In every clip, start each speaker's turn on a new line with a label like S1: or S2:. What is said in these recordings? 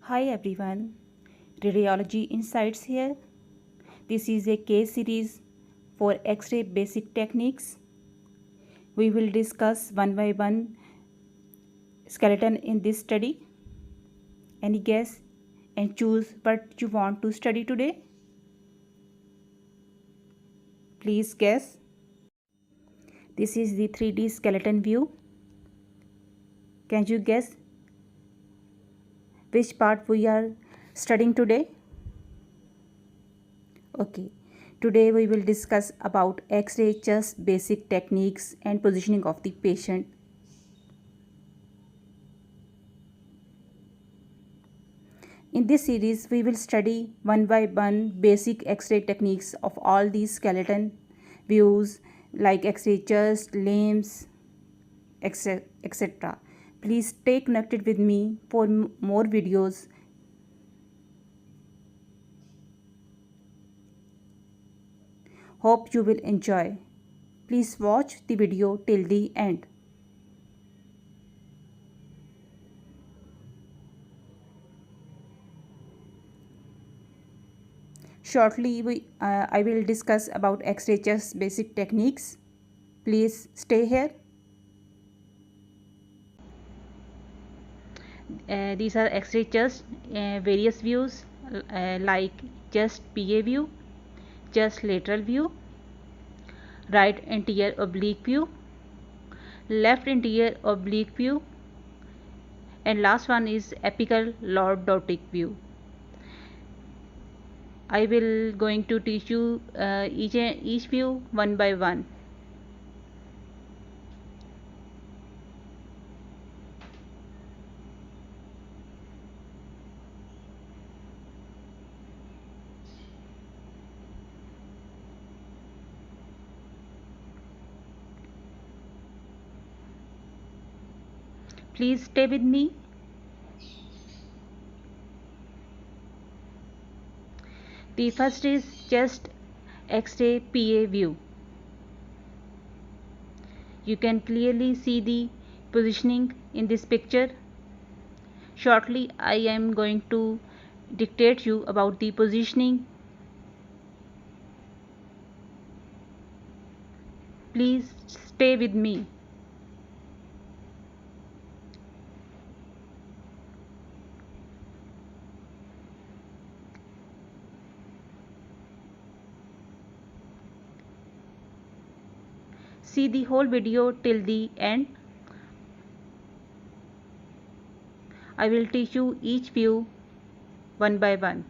S1: Hi everyone, Radiology Insights here. This is a case series for X-ray basic techniques. We will discuss one by one skeleton in this study. Any guess and choose what you want to study today? Please guess. This is the 3D skeleton view. Can you guess which part we are studying today? Okay. Today we will discuss about X-ray chest basic techniques and positioning of the patient. In this series, we will study one by one basic X-ray techniques of all these skeleton views like X-ray chest, limbs, etc. Please stay connected with me for more videos. Hope you will enjoy. Please watch the video till the end. Shortly, I will discuss about X-ray chest basic techniques. Please stay here. These are X-ray chest various views like chest PA view, chest lateral view, right anterior oblique view, left anterior oblique view, and last one is apical lordotic view. I will going to teach you each view one by one. Please stay with me. The first is chest X-ray PA view. You can clearly see the positioning in this picture. Shortly, I am going to dictate you about the positioning. Please stay with me. See the whole video till the end. I will teach you each view one by one.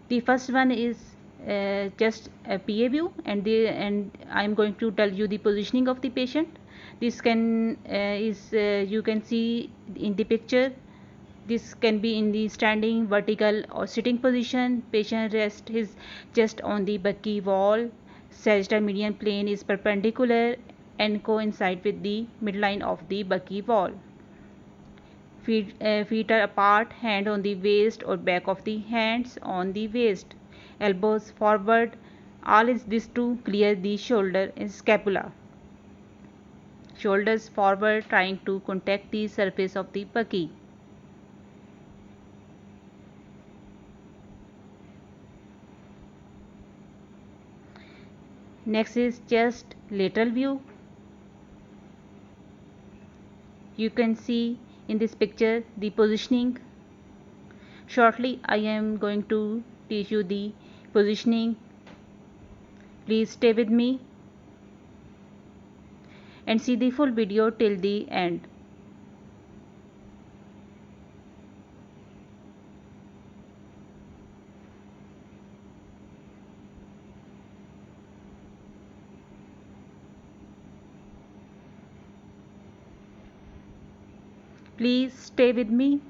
S1: The first one is just a PA view, and I am going to tell you the positioning of the patient. This you can see in the picture. This can be in the standing, vertical or sitting position. Patient rests his chest on the buccal wall. Sagittal median plane is perpendicular and coincide with the midline of the buccal wall. Feet are apart, hand on the waist or back of the hands on the waist. Elbows forward. All is this to clear the shoulder and scapula. Shoulders forward, trying to contact the surface of the buccal. Next is chest lateral view. You can see in this picture the positioning. Shortly, I am going to teach you the positioning. Please stay with me and see the full video till the end. Please stay with me.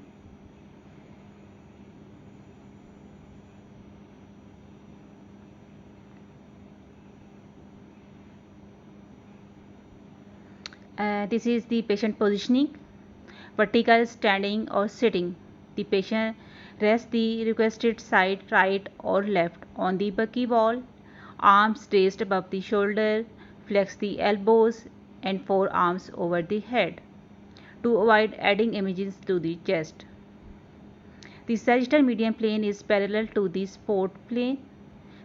S1: This is the patient positioning. Vertical, standing or sitting. The patient rests the requested side, right or left, on the buccal wall. Arms raised above the shoulder. Flex the elbows and forearms over the head. to avoid adding images to the chest. The sagittal median plane is parallel to the support plane.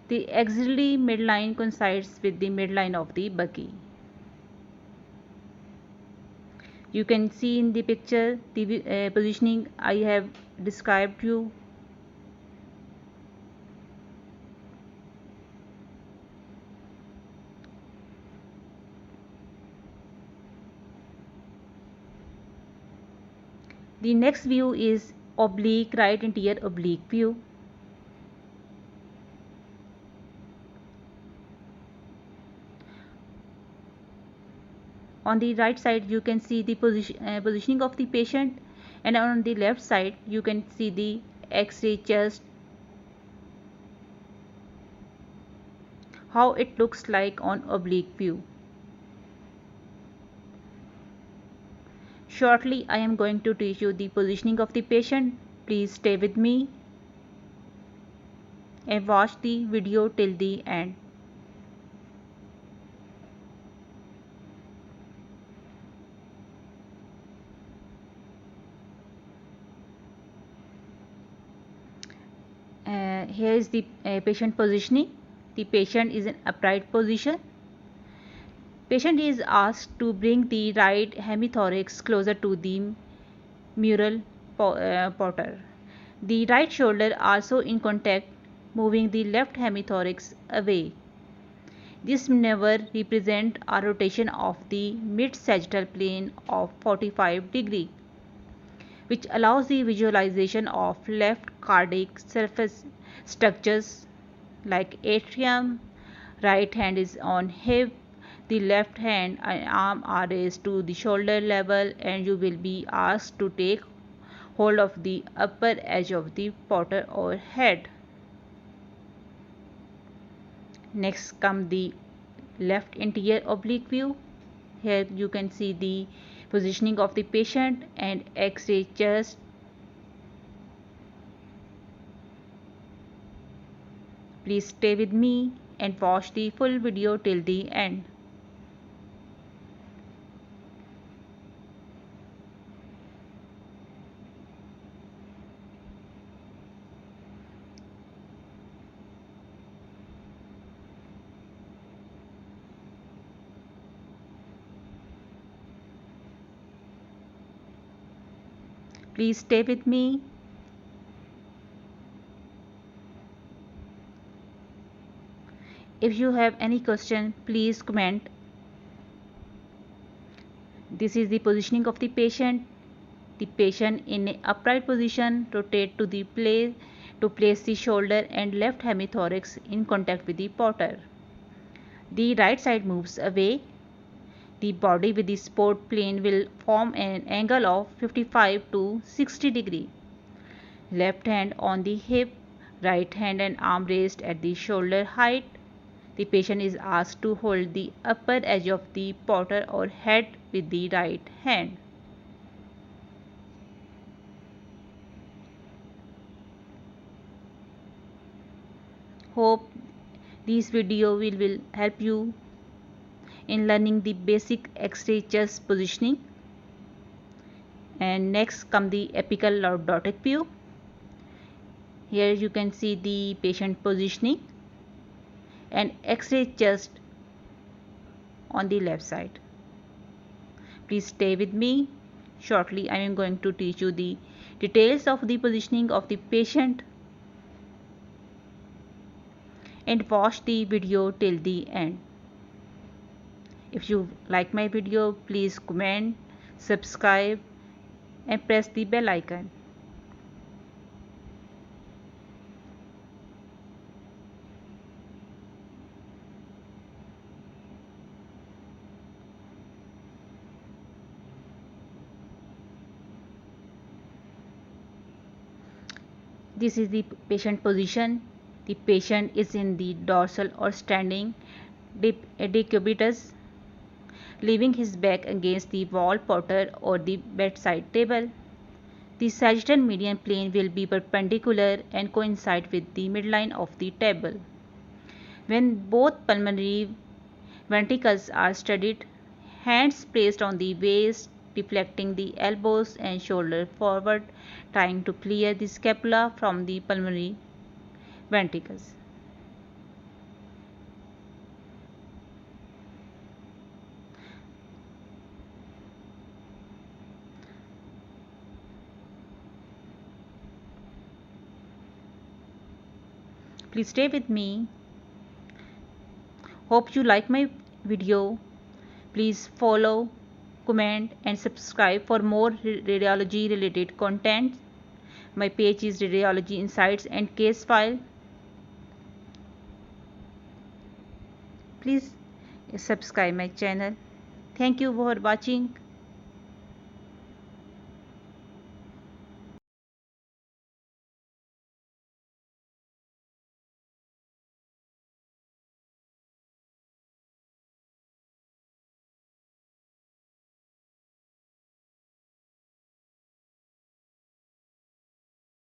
S1: The axillary midline coincides with the midline of the bucky. You can see in the picture the positioning I have described you. The next view is oblique right anterior oblique view. On the right side you can see the positioning of the patient, and on the left side you can see the X-ray chest, how it looks like on oblique view. Shortly I am going to teach you the positioning of the patient. Please stay with me and watch the video till the end. Here is the patient positioning. The patient is in upright position. Patient is asked to bring the right hemithorax closer to the mural porter. The right shoulder also in contact, moving the left hemithorax away. This maneuver represents a rotation of the mid-sagittal plane of 45 degrees, which allows the visualization of left cardiac surface structures like atrium. Right hand is on hip, the left hand and arm are raised to the shoulder level, and you will be asked to take hold of the upper edge of the porter or head. Next come the left anterior oblique view. Here you can see the positioning of the patient and X-ray chest. Please stay with me and watch the full video till the end. Please stay with me. If you have any question, please comment. This is the positioning of the patient. The patient in an upright position rotate to the place to place the shoulder and left hemithorax in contact with the porter. The right side moves away. The body with the support plane will form an angle of 55 to 60 degree. Left hand on the hip, right hand and arm raised at the shoulder height. The patient is asked to hold the upper edge of the porter or head with the right hand. Hope this video will help you in learning the basic X-ray chest positioning. And next come the apical lordotic view. Here you can see the patient positioning and X-ray chest on the left side. Please stay with me. Shortly I am going to teach you the details of the positioning of the patient, and watch the video till the end. If you like my video, please comment, subscribe and press the bell icon. This is the patient position. The patient is in the dorsal or standing decubitus, leaving his back against the wall porter or the bedside table. The sagittal median plane will be perpendicular and coincide with the midline of the table. When both pulmonary ventricles are studied, hands placed on the waist, deflecting the elbows and shoulder forward, trying to clear the scapula from the pulmonary ventricles. Please stay with me. Hope you like my video. Please follow, comment and subscribe for more radiology related content. My page is Radiology Insights and Case File. Please subscribe my channel. Thank you for watching.